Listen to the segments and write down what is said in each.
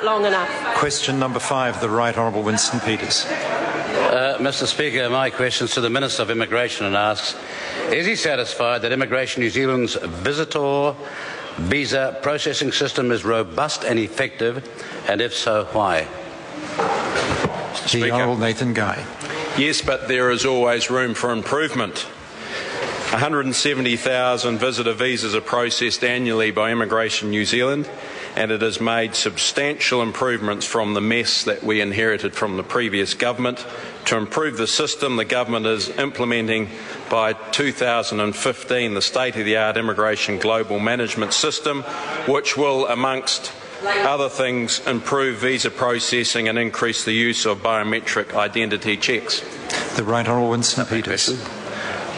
Long enough. Question number 5, the Right Honourable Winston Peters. Mr. Speaker, my question is to the Minister of Immigration and asks, is he satisfied that Immigration New Zealand's visitor visa processing system is robust and effective, and if so, why? The Honourable Nathan Guy. Yes, but there is always room for improvement. 170,000 visitor visas are processed annually by Immigration New Zealand, and it has made substantial improvements from the mess that we inherited from the previous government. To improve the system, the government is implementing by 2015 the state-of-the-art immigration global management system, which will, amongst other things, improve visa processing and increase the use of biometric identity checks. The Right Honourable Winston Peters.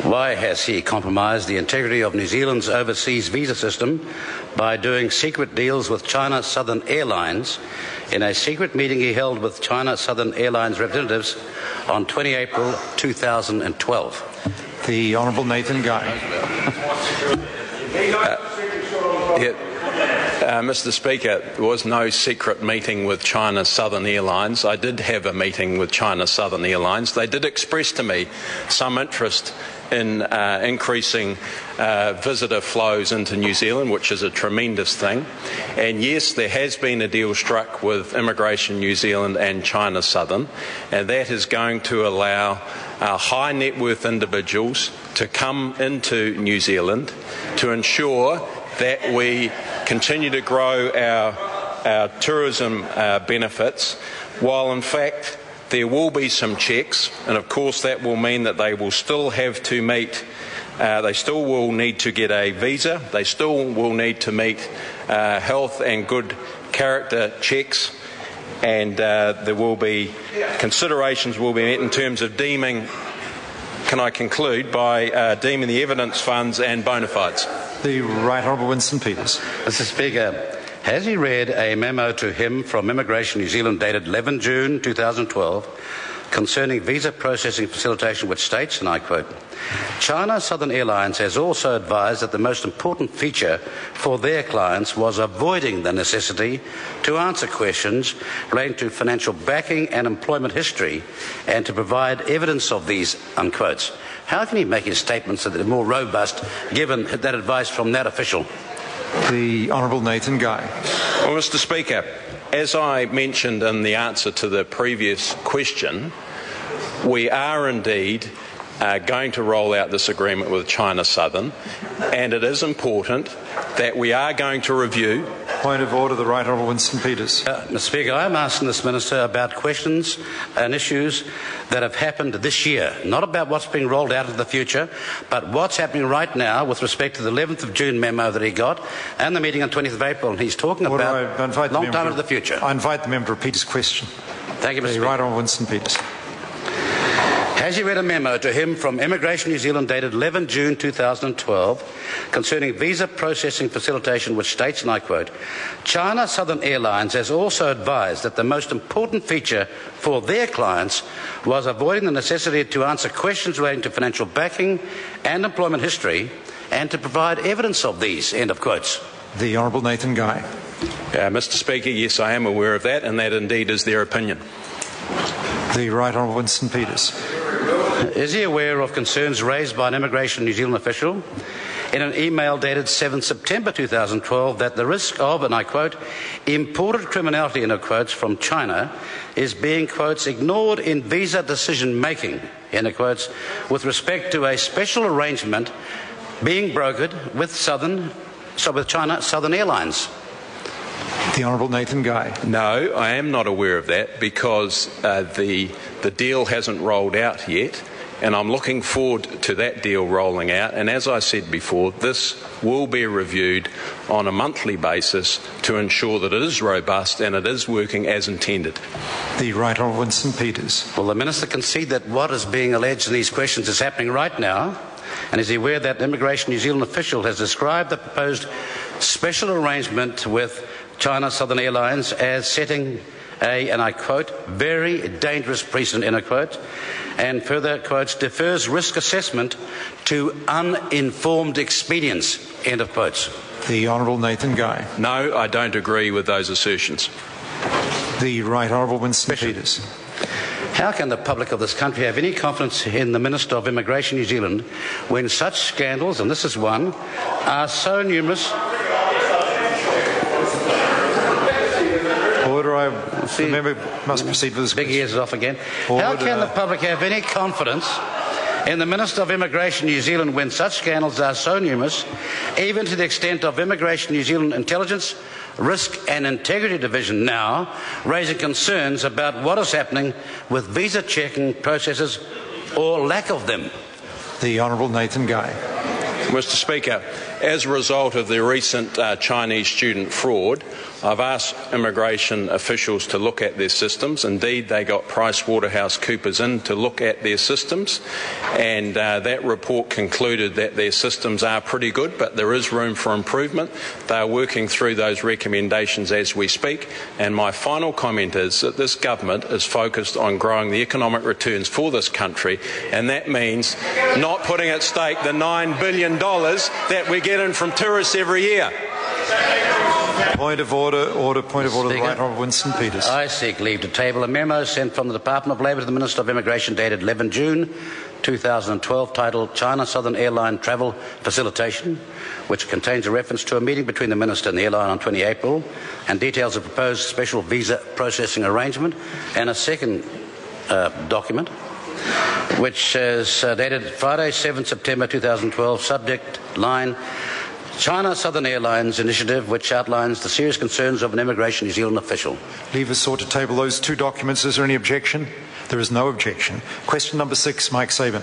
Why has he compromised the integrity of New Zealand's overseas visa system by doing secret deals with China Southern Airlines in a secret meeting he held with China Southern Airlines representatives on 20 April 2012? The Honourable Nathan Guy. Mr. Speaker, there was no secret meeting with China Southern Airlines. I did have a meeting with China Southern Airlines. They did express to me some interest in increasing visitor flows into New Zealand, which is a tremendous thing. And yes, there has been a deal struck with Immigration New Zealand and China Southern, and that is going to allow high net worth individuals to come into New Zealand to ensure that we continue to grow our tourism benefits, while in fact there will be some checks, and of course that will mean that they will still have to meet, they still will need to get a visa, they still will need to meet health and good character checks, and there will be considerations will be met in terms of deeming, can I conclude, by deeming the evidence funds and bona fides. The Right Honourable Winston Peters. Mr. Speaker, has he read a memo to him from Immigration New Zealand dated 11 June 2012 concerning visa processing facilitation, which states, and I quote, China Southern Airlines has also advised that the most important feature for their clients was avoiding the necessity to answer questions relating to financial backing and employment history and to provide evidence of these, unquotes. How can he make his statements that are more robust given that advice from that official? The Honourable Nathan Guy. Well, Mr. Speaker, as I mentioned in the answer to the previous question, we are indeed going to roll out this agreement with China Southern, and it is important that we are going to review. Point of order, the Right Honourable Winston Peters. Mr. Speaker, I'm asking this Minister about questions and issues that have happened this year, not about what's being rolled out into the future, but what's happening right now with respect to the 11th of June memo that he got and the meeting on 20th of April, and he's talking about a long time into the future. I invite the member to repeat his question. Thank you, Mr. The Speaker. Right Honourable Winston Peters. Has he read a memo to him from Immigration New Zealand dated 11 June 2012 concerning visa processing facilitation, which states, and I quote, China Southern Airlines has also advised that the most important feature for their clients was avoiding the necessity to answer questions relating to financial backing and employment history and to provide evidence of these, end of quotes. The Honourable Nathan Guy. Mr. Speaker, yes, I am aware of that, and that indeed is their opinion. The Right Honourable Winston Peters. Is he aware of concerns raised by an Immigration New Zealand official in an email dated 7 September 2012 that the risk of, and I quote, imported criminality, end of quotes, from China is being, quotes, ignored in visa decision making, end of quotes, with respect to a special arrangement being brokered with China Southern Airlines? The Honourable Nathan Guy. No, I am not aware of that because the deal hasn't rolled out yet, and I'm looking forward to that deal rolling out. And as I said before, this will be reviewed on a monthly basis to ensure that it is robust and it is working as intended. The Right Honourable Winston Peters. Will the Minister concede that what is being alleged in these questions is happening right now? And is he aware that an Immigration New Zealand official has described the proposed special arrangement with China Southern Airlines as setting a, and I quote, very dangerous precedent, end of quote, and further quotes, defers risk assessment to uninformed expedience, end of quotes? The Honourable Nathan Guy. No, I don't agree with those assertions. The Right Honourable Winston Peters. How can the public of this country have any confidence in the Minister of Immigration, New Zealand, when such scandals, and this is one, are so numerous? Order. The member must proceed with this Big question. ears is off again. Order. How can the public have any confidence in the Minister of Immigration, New Zealand, when such scandals are so numerous, even to the extent of Immigration New Zealand Intelligence, Risk and Integrity Division now raising concerns about what is happening with visa checking processes or lack of them? The Honourable Nathan Guy. Mr. Speaker, as a result of the recent Chinese student fraud, I've asked immigration officials to look at their systems. Indeed, they got PricewaterhouseCoopers in to look at their systems, and that report concluded that their systems are pretty good, but there is room for improvement. They are working through those recommendations as we speak, and my final comment is that this government is focused on growing the economic returns for this country, and that means not putting at stake the $9 billion that we get in from tourists every year. Point of order. Point of order. The Right Honourable Winston Peters. I seek leave to table a memo sent from the Department of Labour to the Minister of Immigration dated 11 June 2012 titled China Southern Airline Travel Facilitation, which contains a reference to a meeting between the Minister and the airline on 20 April and details of proposed special visa processing arrangement, and a second document which is dated Friday 7 September 2012, subject line China Southern Airlines Initiative, which outlines the serious concerns of an Immigration New Zealand official. Leave is sought to table those two documents. Is there any objection? There is no objection. Question number 6, Mike Sabin.